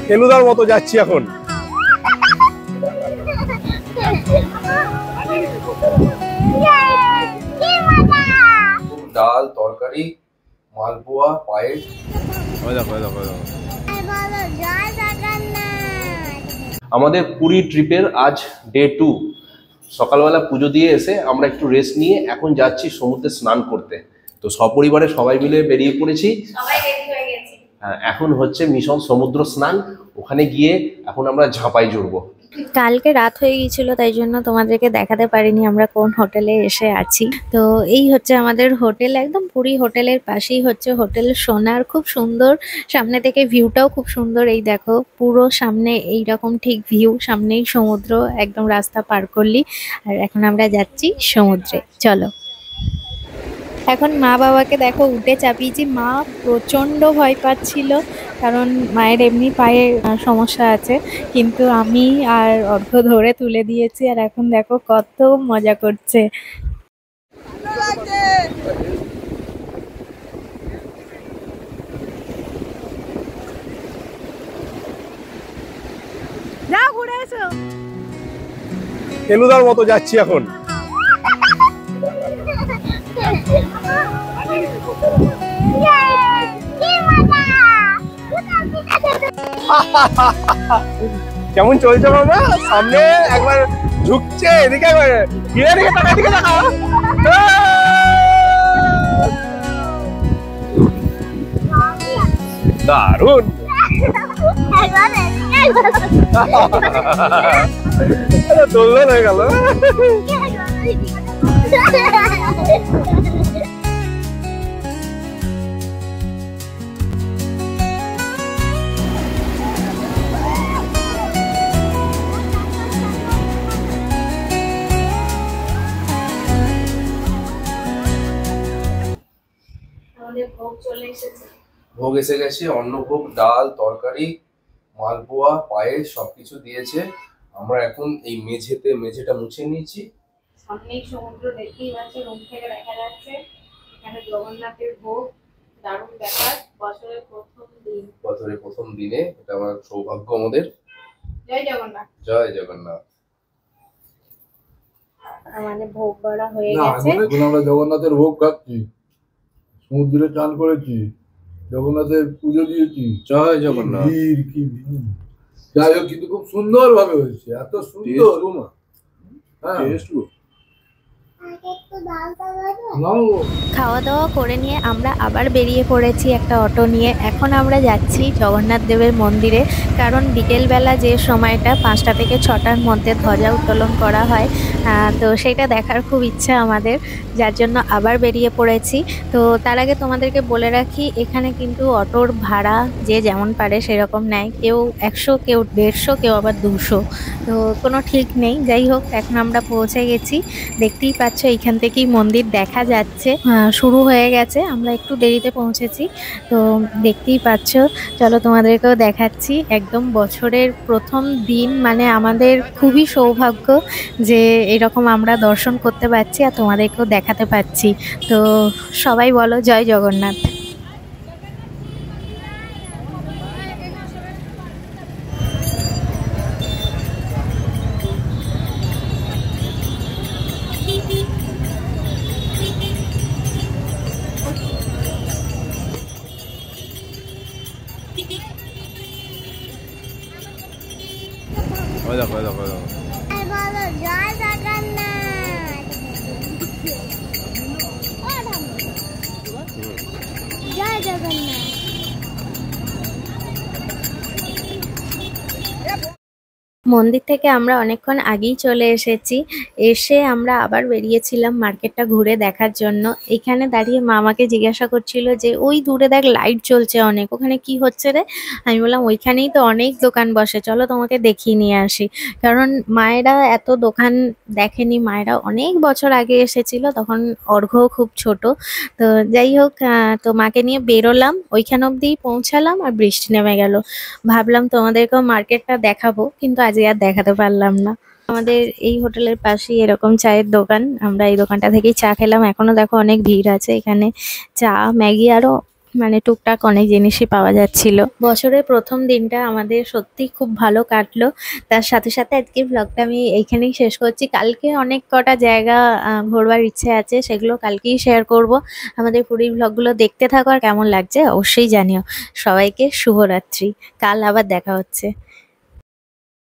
ফেলুদার মতো যাচ্ছি এখন। ডাল, তরকারি, মালপোয়া, পায়েস। আমাদের পুরী ট্রিপের আজ ডে 2। সকালবেলা পুজো দিয়ে এসে আমরা একটু রেস্ট নিয়ে এখন যাচ্ছি সমুদ্রে স্নান করতে। তো সপরিবারে সবাই মিলে বেরিয়ে পড়েছি। হ্যাঁ, এখন হচ্ছে মিশন সমুদ্র স্নান। ওখানে গিয়ে এখন আমরা ঝাঁপাই জুড়বো। কালকে রাত হয়ে গিয়েছিল, তাই জন্য তোমাদেরকে দেখাতে পারিনি আমরা কোন হোটেলে এসে আছি। তো এই হচ্ছে আমাদের হোটেল, একদম পুরী হোটেলের পাশেই হচ্ছে হোটেল সোনার। খুব সুন্দর, সামনে থেকে ভিউটাও খুব সুন্দর। এই দেখো পুরো সামনে এইরকম ঠিক ভিউ, সামনেই সমুদ্র, একদম রাস্তা পার করলি। আর এখন আমরা যাচ্ছি সমুদ্রে, চলো। এখন মা বাবাকে দেখো উঠে চাপিয়েছি। মা প্রচণ্ড ভয় পাচ্ছিল, কারণ মায়ের এমনি পায়ে সমস্যা আছে, কিন্তু আমি আর অর্ঘ্য ধরে তুলে দিয়েছি। আর এখন দেখো কত মজা করছে। যা ঘুরে এসো। ফেলুদার মতো যাচ্ছি এখন। কেমন চলছে বাবা? সামনে একবার ঝুঁকছে, এদিকে একবার ফিরে দিকে তাকা, এদিকে তাকা। দারুণ। দোলন হয়ে গেল। ভোগ এসে গেছে, অন্নভোগ, ডাল, তরকারি, মালপোয়া, পায়েস সবকিছু দিয়েছে। আমরা এখন এই মেঝেটা মুছে নিয়েছি। সামনেই সমুদ্র দেখতেই পাচ্ছি, রুম থেকে দেখা যাচ্ছে। এখানে জগন্নাথের ভোগ, দারুণ ব্যাপার। বছরের প্রথম দিনে এটা আমার সৌভাগ্য আমাদের। জয় জগন্নাথ। জয় জগন্নাথ। আমাদের ভোগ করা হয়ে গেছে। এখন আমরা জগন্নাথের ভোগ খাচ্ছি, সমুদ্রে চান করেছি, জগন্নাথের পুজো দিয়েছি। জয় জগন্নাথ। যাই হোক, কিন্তু খুব সুন্দর ভাবে হয়েছে, এত সুন্দর। খাওয়া দাওয়া করে নিয়ে আমরা আবার বেরিয়ে পড়েছি একটা অটো নিয়ে। এখন আমরা যাচ্ছি জগন্নাথ দেবের মন্দিরে, কারণ বিকেলবেলা যে সময়টা 5টা থেকে 6টার মধ্যে ধ্বজা উত্তোলন করা হয়, তো সেটা দেখার খুব ইচ্ছা আমাদের, যার জন্য আবার বেরিয়ে পড়েছি। তো তার আগে তোমাদেরকে বলে রাখি, এখানে কিন্তু অটোর ভাড়া যে যেমন পারে সেরকম নেয়। কেউ 100, কেউ 150, কেউ আবার 200, তো কোনো ঠিক নেই। যাই হোক, এখন আমরা পৌঁছে গেছি। দেখতেই পাচ্ছ এইখান থেকেই মন্দির দেখা যাচ্ছে। শুরু হয়ে গেছে, আমরা একটু দেরিতে পৌঁছেছি, তো দেখতেই পাচ্ছ। চলো তোমাদেরকেও দেখাচ্ছি। একদম বছরের প্রথম দিন, মানে আমাদের খুবই সৌভাগ্য যে এরকম আমরা দর্শন করতে পারছি আর তোমাদেরকেও দেখাতে পাচ্ছি। তো সবাই বলো জয় জগন্নাথ। জয় জগন্নাথ। মন্দির থেকে আমরা অনেকক্ষণ আগেই চলে এসেছি। এসে আমরা আবার বেরিয়েছিলাম মার্কেটটা ঘুরে দেখার জন্য। এখানে দাঁড়িয়ে মা আমাকে জিজ্ঞাসা করছিল যে ওই দূরে দেখ লাইট জ্বলছে অনেক, ওখানে কি হচ্ছে রে? আমি বললাম ওইখানেই তো অনেক দোকান বসে, চলো তোমাকে দেখিয়ে নিয়ে আসি। কারণ মায়েরা এত দোকান দেখেনি, মায়েরা অনেক বছর আগে এসেছিল, তখন অর্ঘ্য খুব ছোট। তো যাই হোক, তো মাকে নিয়ে বেরোলাম, ওইখান অবধিই পৌঁছালাম আর বৃষ্টি নেমে গেল। ভাবলাম তোমাদেরকেও মার্কেটটা দেখাবো, কিন্তু আজকে আর দেখাতে পারলাম না। আমাদের এই হোটেলের পাশেই এরকম চায়ের দোকান, আমরা এই দোকানটা থেকেই চা খেলাম। এখনো দেখো অনেক ভিড় আছে এখানে। চা, ম্যাগি আরো মানে টুকটাক অনেক জিনিসই পাওয়া যাচ্ছিল। বছরের প্রথম দিনটা আমাদের সত্যি খুব ভালো কাটলো। তার সাথে সাথে আজকের ব্লগটা আমি এইখানেই শেষ করছি। কালকে অনেক কটা জায়গা ঘোরবার ইচ্ছে আছে, সেগুলো কালকেই শেয়ার করব। আমাদের পুরীর ব্লগগুলো দেখতে থাকো, আর কেমন লাগছে অবশ্যই জানিও। সবাইকে শুভরাত্রি, কাল আবার দেখা হচ্ছে।